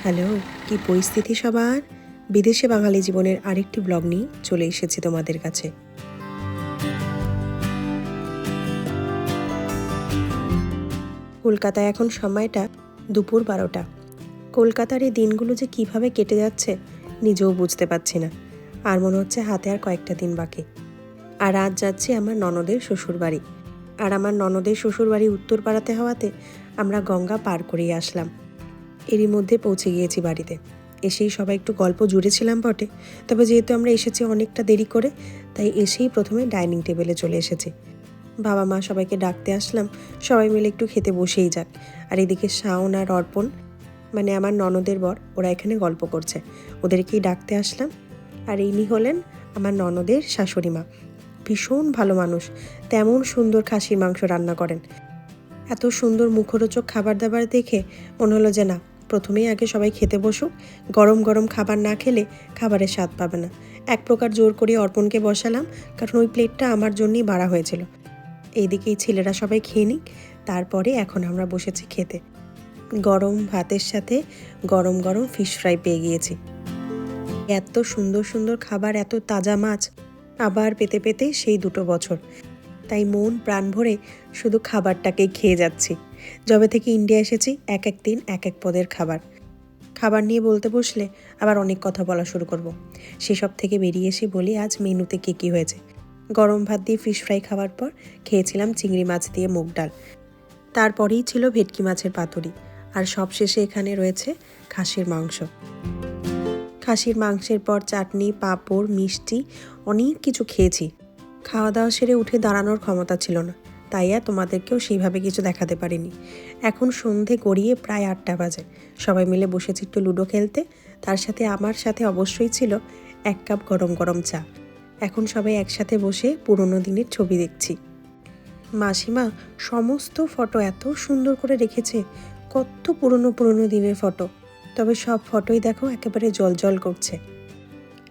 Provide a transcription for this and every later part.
Hello, কি পরিস্থিতি সবার? বিদেশে বাঙালি জীবনের আরেকটি ব্লগ নিয়ে চলে এসেছি তোমাদের কাছে। কলকাতায় এখন সময়টা দুপুর 12টা। কলকাতার এই দিনগুলো যে কিভাবে কেটে যাচ্ছে নিজেও বুঝতে পারছি না। আর মনে হচ্ছে হাতে আর কয়েকটা দিন বাকি। আর আজ যাচ্ছি আমার ননদের শ্বশুরবাড়ি। আর আমার ননদের শ্বশুরবাড়ি উত্তরপাড়াতে হওয়াতে আমরা গঙ্গা পার করেই আসলাম। এরই মধ্যে পৌঁছে গিয়েছি বাড়িতে। এসেই সবাই একটু গল্প জুড়েছিলাম বটে, তবে যেহেতু আমরা এসেছি অনেকটা দেরি করে, তাই এসেই প্রথমে ডাইনিং টেবিলে চলে এসেছি। বাবা মা সবাইকে ডাকতে আসলাম, সবাই মিলে একটু খেতে বসেই যাক। আর এদিকে শাওন আর অর্পণ, মানে আমার ননদের বর, ওরা এখানে গল্প করছে, ওদেরকেই ডাকতে আসলাম। আর ইনি হলেন আমার ননদের শাশুড়ি মা। ভীষণ ভালো মানুষ, তেমন সুন্দর খাসির মাংস রান্না করেন। এত সুন্দর মুখরোচক খাবার দাবার দেখে মনে হলো যে না, প্রথমেই আগে সবাই খেতে বসুক। গরম গরম খাবার না খেলে খাবারের স্বাদ পাবে না। এক প্রকার জোর করে অর্পণকে বসালাম, কারণ ওই প্লেটটা আমার জন্যই বাড়া হয়েছিল। এইদিকেই ছেলেরা সবাই খেয়ে নিক, তারপরে এখন আমরা বসেছি খেতে। গরম ভাতের সাথে গরম গরম ফিশ ফ্রাই পেয়ে গিয়েছি। এত সুন্দর সুন্দর খাবার, এত তাজা মাছ আবার পেতে পেতে সেই 2 বছর। তাই মন প্রাণ ভরে শুধু খাবারটাকেই খেয়ে যাচ্ছি। যবে থেকে ইন্ডিয়া এসেছি এক এক দিন এক এক পদের খাবার। খাবার নিয়ে বলতে বসলে আবার অনেক কথা বলা শুরু করব। সেসব থেকে বেরিয়ে এসে বলি আজ মেনুতে কী হয়েছে। গরম ভাত দিয়ে ফিশ ফ্রাই খাওয়ার পর খেয়েছিলাম চিংড়ি মাছ দিয়ে মুগ ডাল। তারপরেই ছিল ভেটকি মাছের পাতুরি। আর সবশেষে এখানে রয়েছে খাসির মাংস। খাসির মাংসের পর চাটনি, পাঁপড়, মিষ্টি, অনেক কিছু খেয়েছি। খাওয়া দাওয়া সেরে উঠে দাঁড়ানোর ক্ষমতা ছিল না, তাই আর তোমাদেরকেও সেইভাবে কিছু দেখাতে পারিনি। এখন সন্ধে গড়িয়ে প্রায় 8টা বাজে। সবাই মিলে বসেছি একটু লুডো খেলতে। তার সাথে আমার সাথে অবশ্যই ছিল 1 কাপ গরম গরম চা। এখন সবাই একসাথে বসে পুরনো দিনের ছবি দেখছি। মাসিমা সমস্ত ফটো এত সুন্দর করে রেখেছে, কত পুরনো পুরনো দিনের ফটো। তবে সব ফটোই দেখো একেবারে জলজল করছে।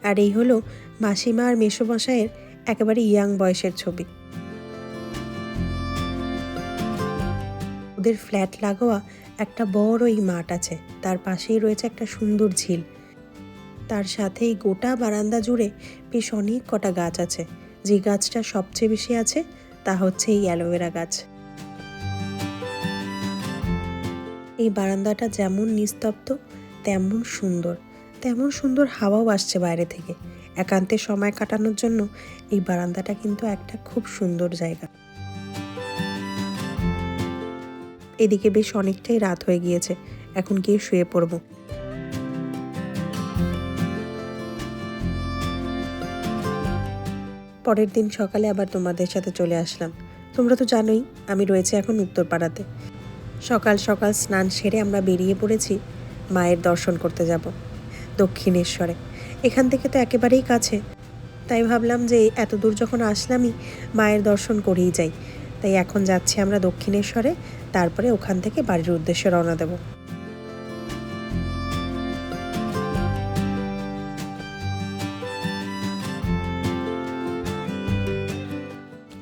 আর এই হলো মাসিমা আর মেসোমশাইয়ের একেবারে ইয়াং বয়সের ছবি। ওদের ফ্ল্যাট লাগোয়া একটা বড় এই মাঠ আছে, তার পাশেই রয়েছে একটা সুন্দর ঝিল। তার সাথেই গোটা বারান্দা জুড়ে বেশ অনেক কটা গাছ আছে। যে গাছটা সবচেয়ে বেশি আছে তা হচ্ছে এই অ্যালোভেরা গাছ। এই বারান্দাটা যেমন নিস্তব্ধ তেমন সুন্দর হাওয়াও আসছে বাইরে থেকে। একান্তে সময় কাটানোর জন্য এই বারান্দাটা কিন্তু একটা খুব সুন্দর জায়গা। এদিকে বেশ অনেকটাই রাত হয়ে গিয়েছে, এখন গিয়ে শুয়ে পড়ব। পরের দিন সকালে আবার তোমাদের সাথে চলে আসলাম। তোমরা তো জানোই আমি রয়েছে এখন উত্তরপাড়াতে। সকাল সকাল স্নান সেরে আমরা বেরিয়ে পড়েছি মায়ের দর্শন করতে যাব দক্ষিণেশ্বরে। এখান থেকে তো একেবারেই কাছে, তাই ভাবলাম যে এত দূর যখন আসলামই মায়ের দর্শন করেই যাই। তাই এখন যাচ্ছি আমরা দক্ষিণেশ্বরে, তারপরে ওখান থেকে বাড়ির উদ্দেশ্যে রওনা দেব।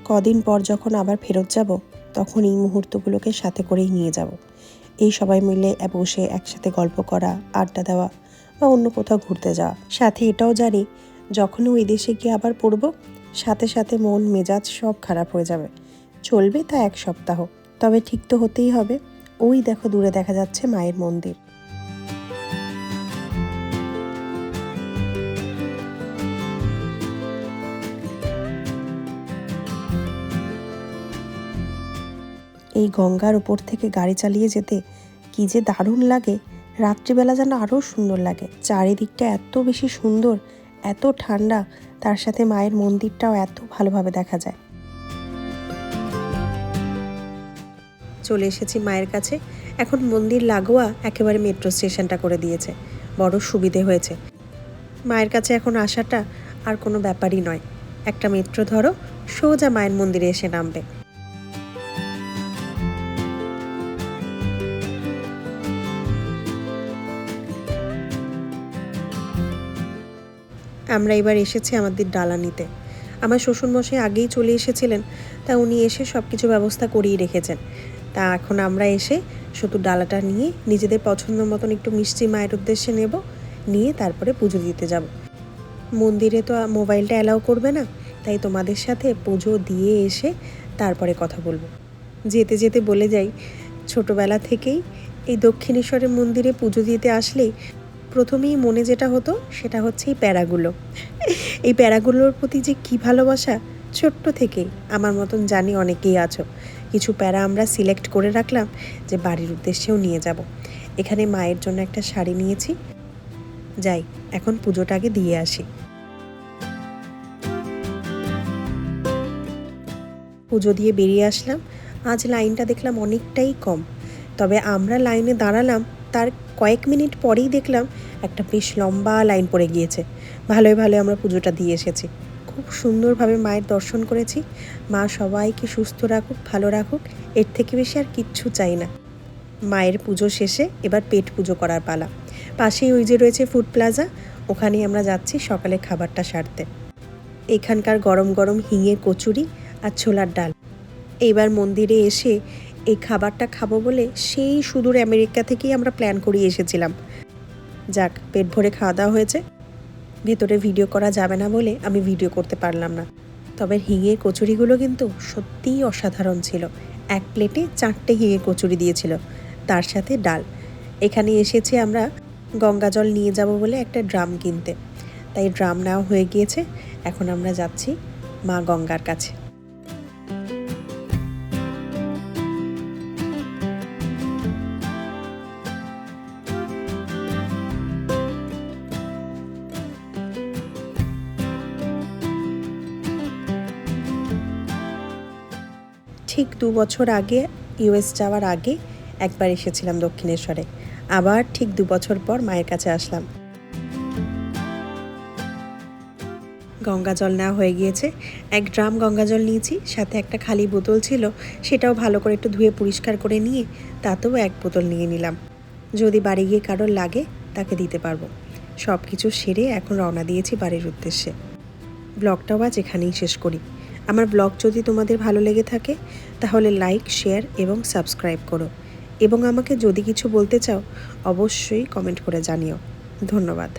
কদিন পর যখন আবার ফেরত যাব, তখন এই মুহূর্তগুলোকে সাথে করেই নিয়ে যাব। এই সবাই মিলে বসে একসাথে গল্প করা, আড্ডা দেওয়া বা অন্য কোথাও ঘুরতে যাওয়া। সাথে এটাও জানি যখন ওই দেশে গিয়ে আবার পড়ব, সাথে সাথে মন মেজাজ সব খারাপ হয়ে যাবে। চলবে তা 1 সপ্তাহ, তবে ঠিক তো হতেই হবে। ওই দেখো দূরে দেখা যাচ্ছে মায়ের মন্দির। এই গঙ্গার উপর থেকে গাড়ি চালিয়ে যেতে কি যে দারুণ লাগে। রাত্রিবেলা যেন আরও সুন্দর লাগে। চারিদিকটা এত বেশি সুন্দর, এত ঠান্ডা, তার সাথে মায়ের মন্দিরটাও এত ভালোভাবে দেখা যায়। চলে এসেছি মায়ের কাছে। এখন মন্দির লাগোয়া একেবারে মেট্রো স্টেশনটা করে দিয়েছে, বড় সুবিধে হয়েছে। মায়ের কাছে এখন আসাটা আর কোনো ব্যাপারই নয়। একটা মেট্রো ধরো, সোজা মায়ের মন্দিরে এসে নামবে। আমরা এবার এসেছি আমাদের ডালা নিতে। আমার শ্বশুরমশাই আগেই চলে এসেছিলেন, তা উনি এসে সব কিছু ব্যবস্থা করেই রেখেছেন। তা এখন আমরা এসে শুধু ডালাটা নিয়ে নিজেদের পছন্দ মতন একটু মিষ্টি মায়ের উদ্দেশ্যে নেব, নিয়ে তারপরে পুজো দিতে যাব। মন্দিরে তো মোবাইলটা অ্যালাউ করবে না, তাই তোমাদের সাথে পুজো দিয়ে এসে তারপরে কথা বলবো। যেতে যেতে বলে যাই, ছোটোবেলা থেকেই এই দক্ষিণেশ্বরের মন্দিরে পুজো দিতে আসলেই প্রথমেই মনে যেটা হতো সেটা হচ্ছে এই প্যারাগুলো। এই প্যারাগুলোর প্রতি যে কী ভালোবাসা, ছোট্ট থেকেই আমার মতন জানি অনেকেই আছো। কিছু প্যারা আমরা সিলেক্ট করে রাখলাম যে বাড়ির উদ্দেশ্যেও নিয়ে যাব। এখানে মায়ের জন্য একটা শাড়ি নিয়েছি। যাই, এখন পুজোটা আগে দিয়ে আসি। পুজো দিয়ে বেরিয়ে আসলাম। আজ লাইনটা দেখলাম অনেকটাই কম, তবে আমরা লাইনে দাঁড়ালাম তার কয়েক মিনিট পরেই দেখলাম একটা বেশ লম্বা লাইন পড়ে গিয়েছে। ভালোই ভালো আমরা পুজোটা দিয়ে এসেছি। খুব সুন্দরভাবে মায়ের দর্শন করেছি। মা সবাইকে সুস্থ রাখুক, ভালো রাখুক, এর থেকে বেশি আর কিচ্ছু চাই না। মায়ের পুজো শেষে এবার পেট পুজো করার পালা। পাশেই ওই যে রয়েছে ফুড প্লাজা, ওখানেই আমরা যাচ্ছি সকালে খাবারটা সারতে। এখানকার গরম গরম হিঙে কচুরি আর ছোলার ডাল। এইবার মন্দিরে এসে এই খাবারটা খাবো বলে সেই সুদূর আমেরিকা থেকেই আমরা প্ল্যান করিয়ে এসেছিলাম। যাক, পেট ভরে খাওয়া দাওয়া হয়েছে। ভেতরে ভিডিও করা যাবে না বলে আমি ভিডিও করতে পারলাম না। তবে হিঙে কচুরিগুলো কিন্তু সত্যিই অসাধারণ ছিল। এক প্লেটে 4টে হিঙে কচুরি দিয়েছিল, তার সাথে ডাল। এখানে এসেছি আমরা গঙ্গা জল নিয়ে যাব বলে একটা ড্রাম কিনতে, তাই ড্রাম নেওয়া হয়ে গিয়েছে। এখন আমরা যাচ্ছি মা গঙ্গার কাছে। ঠিক 2 বছর আগে ইউএস যাওয়ার আগে একবার এসেছিলাম দক্ষিণেশ্বরে, আবার ঠিক 2 বছর পর মায়ের কাছে আসলাম। গঙ্গা জল নেওয়া হয়ে গিয়েছে। 1 ড্রাম গঙ্গা জল নিয়েছি, সাথে একটা খালি বোতল ছিল, সেটাও ভালো করে একটু ধুয়ে পরিষ্কার করে নিয়ে তাতেও 1 বোতল নিয়ে নিলাম। যদি বাড়ি গিয়ে কারোর লাগে তাকে দিতে পারবো। সব কিছু সেরে এখন রওনা দিয়েছি বাড়ির উদ্দেশ্যে। ব্লগটাও আজ এখানেই শেষ করি। আমার ব্লগ যদি তোমাদের ভালো লেগে থাকে তাহলে লাইক, শেয়ার এবং সাবস্ক্রাইব করো, এবং আমাকে যদি কিছু বলতে চাও অবশ্যই কমেন্ট করে জানিও। ধন্যবাদ।